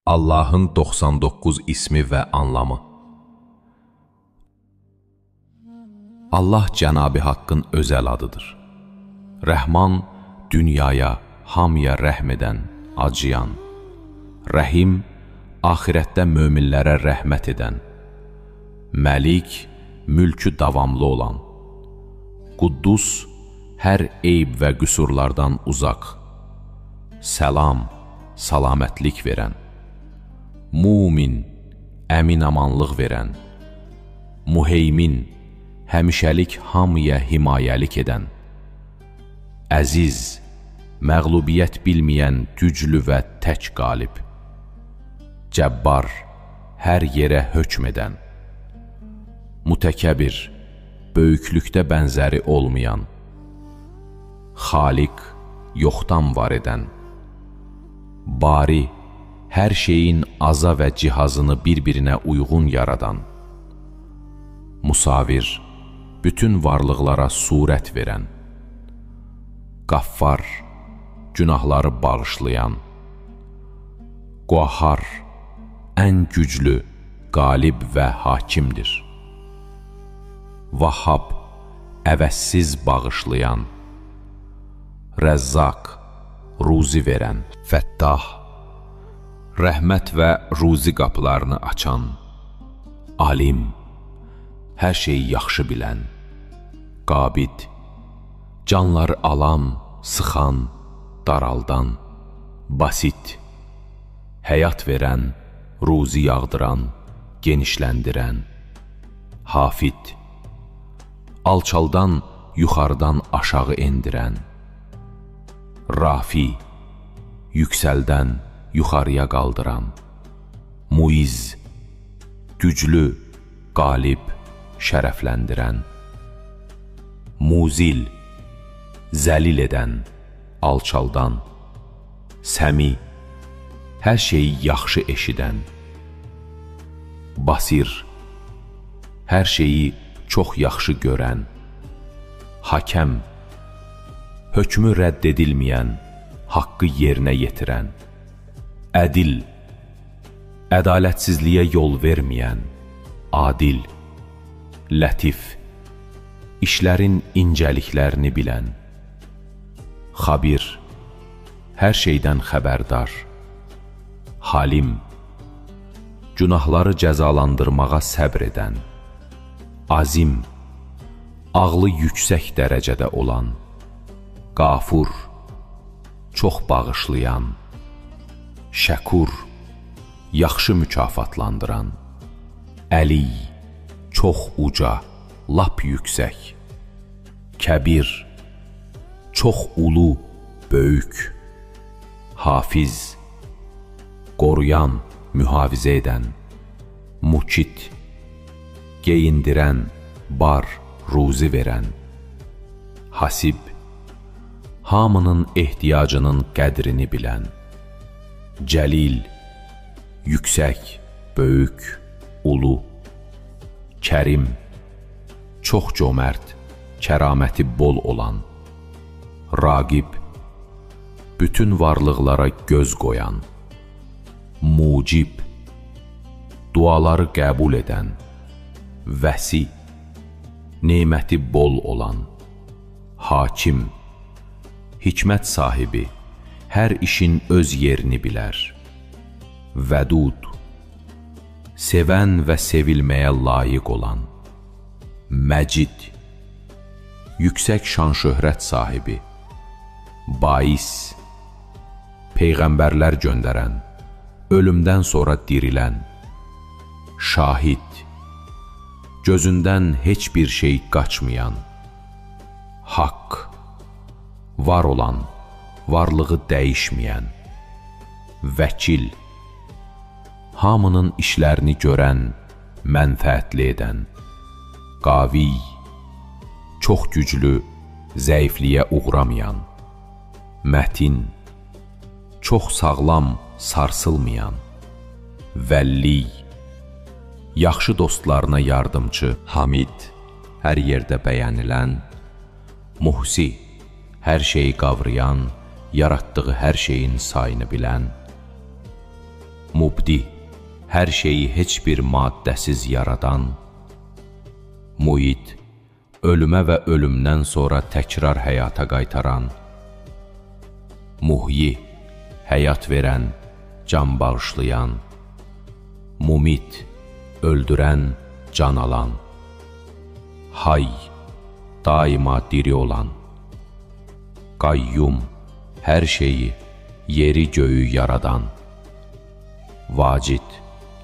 Allahın 99 ismi və anlamı. Allah Cənab-ı Haqqın özəl adıdır. Rəhman, dünyaya, hamıya rəhm edən, acıyan. Rəhim, axirətdə möminlərə rəhmət edən. Məlik, mülkü davamlı olan. Quddus, hər eyb və qüsurlardan uzaq. Səlam, salamətlik verən. Mumin, əmin-amanlıq verən. Muheymin, həmişəlik hamıya himayəlik edən. Əziz, məğlubiyyət bilməyən güclü və tək qalib. Cəbbar, hər yerə hökm edən. Mütəkəbbir, böyüklükdə bənzəri olmayan. Xaliq, yoxdan var edən. Bari, hər şeyin aza və cihazını bir-birinə uyğun yaradan. Musavir, bütün varlıqlara surət verən. Qaffar, günahları bağışlayan. Qahhar, ən güclü, qalib və hakimdir. Vahhab, əvəzsiz bağışlayan. Rəzzaq, ruzi verən. Fəttah, rəhmət və ruzi qapılarını açan. Alim, hər şeyi yaxşı bilən. Qabid, canları alan, sıxan, daraldan. Basit, həyat verən, ruzi yağdıran, genişləndirən. Hafid, alçaldan, yuxarıdan aşağı endirən. Rafi, yüksəldən, yuxarıya qaldıran. Muiz, güclü, qalib, şərəfləndirən. Muzil, zəlil edən, alçaldan. Səmi, hər şeyi yaxşı eşidən. Basir, hər şeyi çox yaxşı görən. Hakəm, hökmü rədd edilməyən, haqqı yerinə yetirən. Ədil, ədalətsizliyə yol verməyən. Adil, lətif, işlərin incəliklərini bilən. Xabir, hər şeydən xəbərdar. Halim, günahları cəzalandırmağa səbr edən. Azim, ağlı yüksək dərəcədə olan. Qafur, çox bağışlayan. Şəkur, yaxşı mükafatlandıran. Əli, çox uca, lap yüksək. Kəbir, çox ulu, böyük. Hafiz, qoruyan, mühafizə edən. Mukit, geyindirən, bar, ruzi verən. Hasib, hamının ehtiyacının qədrini bilən. Cəlil, yüksək, böyük, ulu. Kərim, çox cömert, kəraməti bol olan. Raqib, bütün varlıqlara göz qoyan. Mucib, duaları qəbul edən. Vəsi, neməti bol olan. Hakim, hikmət sahibi, hər işin öz yerini bilər. Vədud, sevən və sevilməyə layiq olan. Məcid, yüksək şan-şöhrət sahibi. Bais, peyğəmbərlər göndərən, ölümdən sonra dirilən. Şahid, gözündən heç bir şey qaçmayan. Haqq, var olan, varlığı dəyişməyən. Vəkil, hamının işlərini görən, mənfəətli edən. Qavi, çox güclü, zəifliyə uğramayan. Mətin, çox sağlam, sarsılmayan. Vəlli, yaxşı dostlarına yardımcı. Hamid, hər yerdə bəyənilən. Muhsi, hər şeyi qavrayan, yaratdığı hər şeyin sayını bilən. Mubdi, hər şeyi heç bir maddəsiz yaradan, Muid, ölümə və ölümdən sonra təkrar həyata qaytaran, Muhyi, həyat verən, can bağışlayan, Mumit, öldürən, can alan, Hay, daima diri olan, Qayyum, hər şeyi, yeri göyü yaradan, Vacid,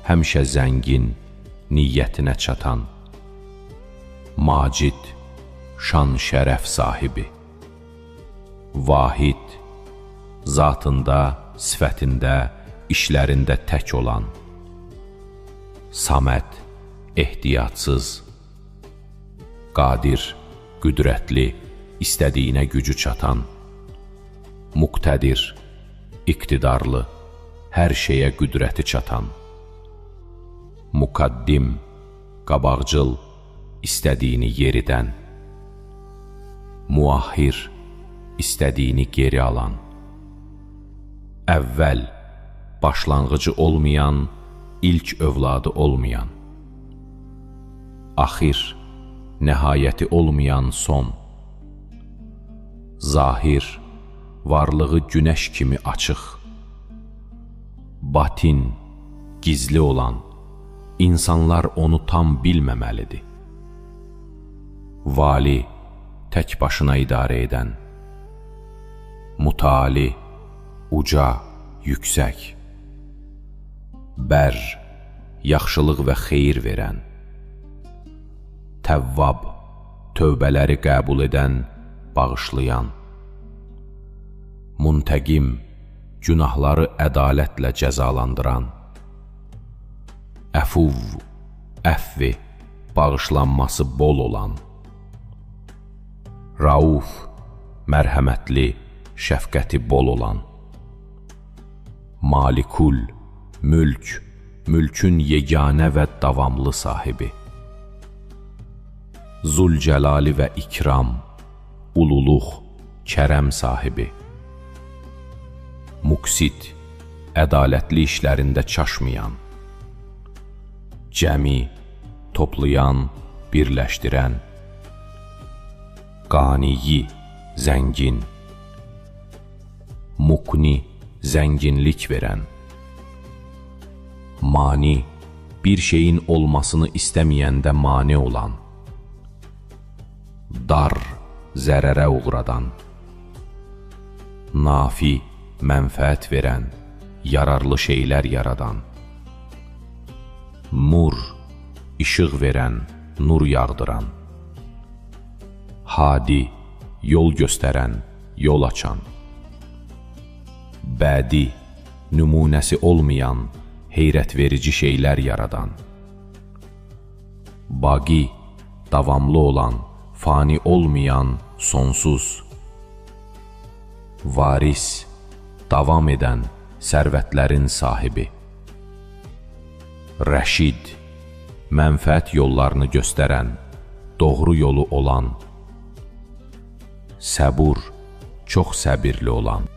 həmişə zəngin, niyyətinə çatan, Macid, şan şərəf sahibi, Vahid, zatında, sifətində, işlərində tək olan, Saməd, ehtiyatsız, Qadir, qüdrətli, istədiyinə gücü çatan, Muqtədir, iqtidarlı, hər şeyə qüdrəti çatan, Muqaddim, qabaqcıl, istədiyini yeridən, Muahhir, istədiyini geri alan, Əvvəl, başlanğıcı olmayan, ilk övladı olmayan, Axir, nəhayəti olmayan son, Zahir, varlığı günəş kimi açıq, Batin, gizli olan, insanlar onu tam bilməməlidir, Vali, tək başına idarə edən, Mutali, uca, yüksək, Bər, yaxşılıq və xeyir verən, Təvvab, tövbələri qəbul edən, bağışlayan, Muntəqim, günahları ədalətlə cəzalandıran, Əfuv, əfvi, bağışlanması bol olan, Rauf, mərhəmətli, şəfqəti bol olan, Malikul, mülk, mülkün yeganə və davamlı sahibi, Zülcəlali və ikram, ululuq, kərəm sahibi, Muqsit, ədalətli işlərində çaşmayan, Cəmi, toplayan, birləşdirən, Qaniyi, zəngin, Muqni, zənginlik verən, Mani, bir şeyin olmasını istəməyəndə mane olan, Dar, zərərə uğradan, Nafi, mənfəət verən, yararlı şeylər yaradan, Nur, işıq verən, nur yağdıran, Hadi, yol göstərən, yol açan, Bədi, nümunəsi olmayan, heyrət verici şeylər yaradan, Baqi, davamlı olan, fani olmayan, sonsuz, Varis, davam edən, sərvətlərin sahibi, Rəşid, mənfəət yollarını göstərən, doğru yolu olan, Səbur, çox səbirli olan.